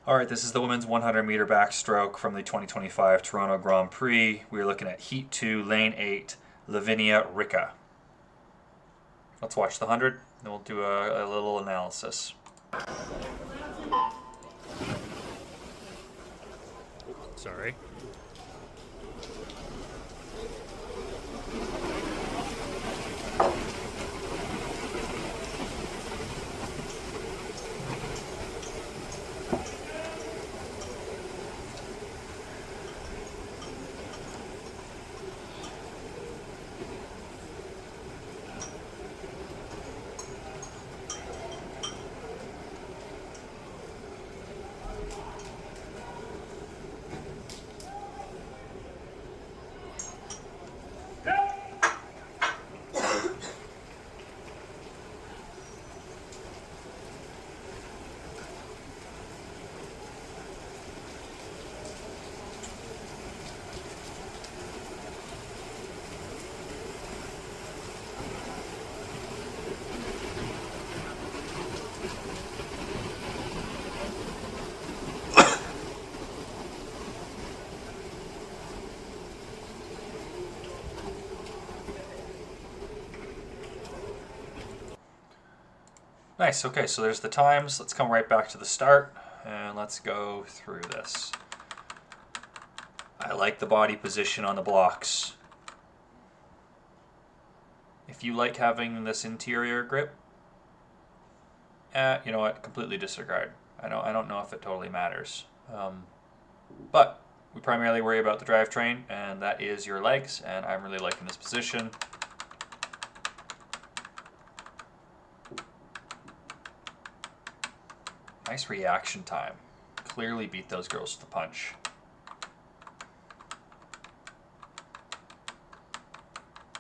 Alright, this is the women's 100 meter backstroke from the 2025 Toronto Grand Prix. We're looking at Heat 2, Lane 8, Lavinia Ricca. Let's watch the 100, then we'll do a little analysis. Sorry. Nice, okay, so there's the times. Let's come right back to the start and let's go through this. I like the body position on the blocks. If you like having this interior grip, you know what, completely disregard. I don't know if it totally matters. But we primarily worry about the drivetrain, and that is your legs, and I'm really liking this position. Nice reaction time. Clearly beat those girls with the punch.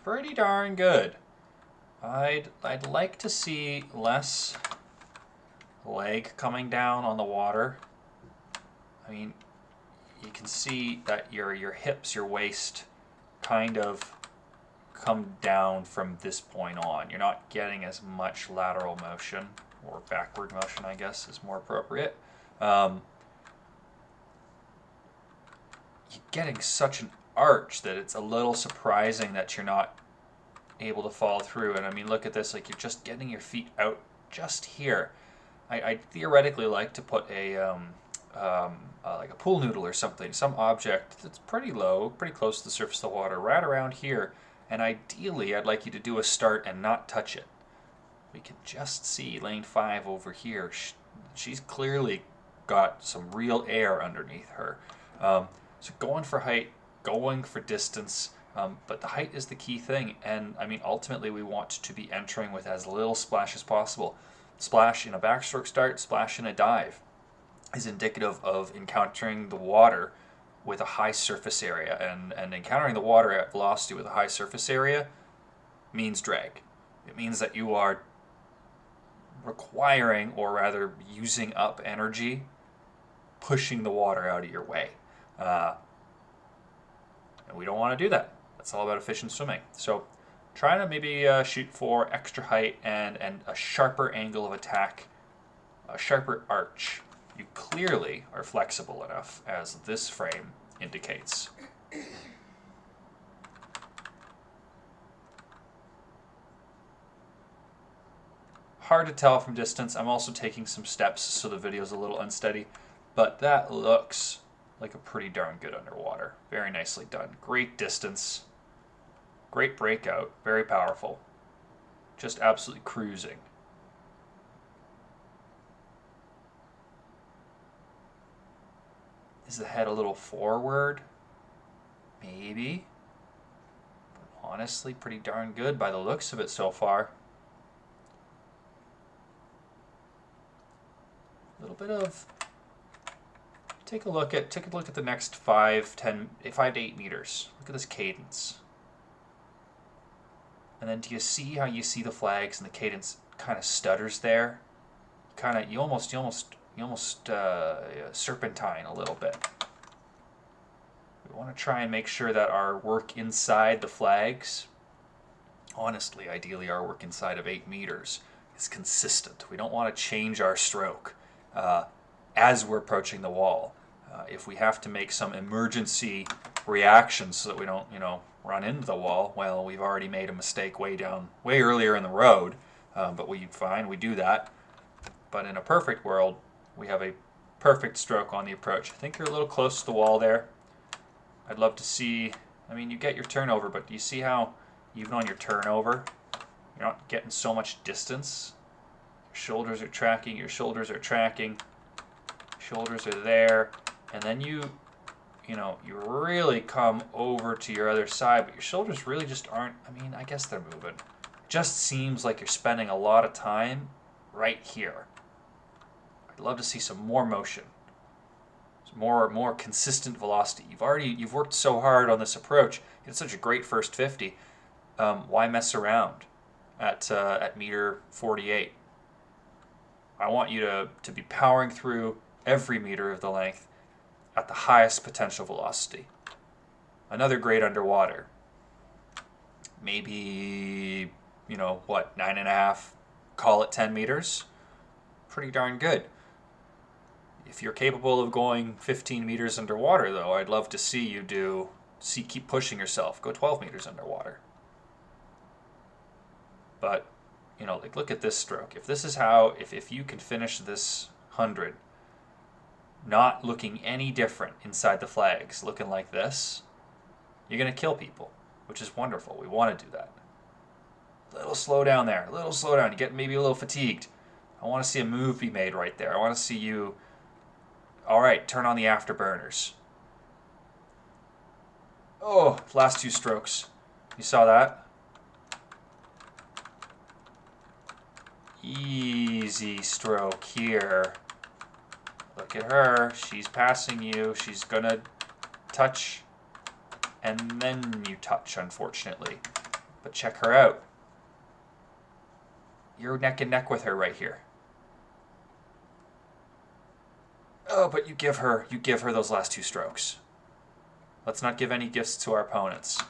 Pretty darn good. I'd like to see less leg coming down on the water. I mean, you can see that your hips, your waist kind of come down from this point on. You're not getting as much lateral motion, or backward motion, I guess, is more appropriate. You're getting such an arch that it's a little surprising that you're not able to follow through. And I mean, look at this, like you're just getting your feet out just here. I'd theoretically like to put like a pool noodle or something, some object that's pretty low, pretty close to the surface of the water, right around here. And ideally, I'd like you to do a start and not touch it. We can just see lane 5 over here. She's clearly got some real air underneath her. So going for height, going for distance, but the height is the key thing. And I mean, ultimately, we want to be entering with as little splash as possible. Splash in a backstroke start, splash in a dive is indicative of encountering the water with a high surface area. And encountering the water at velocity with a high surface area means drag. It means that you are requiring, or rather using up energy, pushing the water out of your way. And we don't want to do that. That's all about efficient swimming. So trying to maybe shoot for extra height and a sharper angle of attack, a sharper arch. You clearly are flexible enough, as this frame indicates. Hard to tell from distance. I'm also taking some steps, so the video's a little unsteady, but that looks like a pretty darn good underwater. Very nicely done. Great distance. Great breakout. Very powerful. Just absolutely cruising. Is the head a little forward? Maybe. But honestly, pretty darn good by the looks of it so far. A little bit of, take a look at the next 5 to 8 meters. Look at this cadence. And then do you see how you see the flags and the cadence kind of stutters there? You almost serpentine a little bit. We want to try and make sure that our work inside the flags, honestly, ideally our work inside of 8 meters, is consistent. We don't want to change our stroke as we're approaching the wall. If we have to make some emergency reactions so that we don't, run into the wall, well, we've already made a mistake way earlier in the road, but we do that. But in a perfect world, we have a perfect stroke on the approach. I think you're a little close to the wall there. I'd love to see, you get your turnover, but do you see how even on your turnover, you're not getting so much distance? Your shoulders are tracking, shoulders are there, and then you really come over to your other side, but your shoulders really just aren't, I guess they're moving. It just seems like you're spending a lot of time right here. I'd love to see some more motion, some more consistent velocity. You've worked so hard on this approach. You had such a great first 50. Why mess around at meter 48? I want you to be powering through every meter of the length at the highest potential velocity. Another great underwater. Maybe, 9.5, call it 10 meters. Pretty darn good. If you're capable of going 15 meters underwater, though, I'd love to see you keep pushing yourself. Go 12 meters underwater. But, look at this stroke. If you can finish this 100 not looking any different inside the flags, looking like this, you're going to kill people, which is wonderful. We want to do that. A little slow down there. You get maybe a little fatigued. I want to see a move be made right there. I want to see you, all right, turn on the afterburners. Oh, last 2 strokes. You saw that? Easy stroke here. Look at her. She's passing you. She's going to touch, and then you touch, unfortunately. But check her out. You're neck and neck with her right here. Oh, but you give her those last 2 strokes. Let's not give any gifts to our opponents.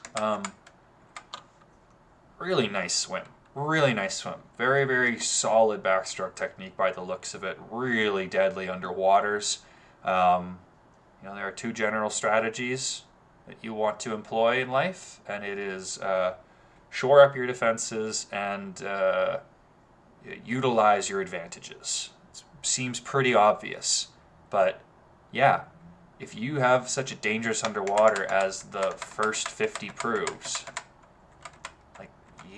Really nice swim. Very, very solid backstroke technique by the looks of it. Really deadly underwaters. There are 2 general strategies that you want to employ in life, and it is shore up your defenses and utilize your advantages. It seems pretty obvious, but yeah, if you have such a dangerous underwater as the first 50 proves,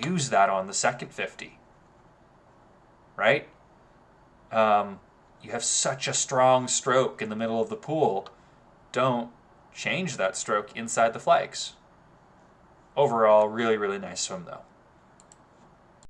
use that on the second 50, right? You have such a strong stroke in the middle of the pool. Don't change that stroke inside the flags. Overall, really, really nice swim though.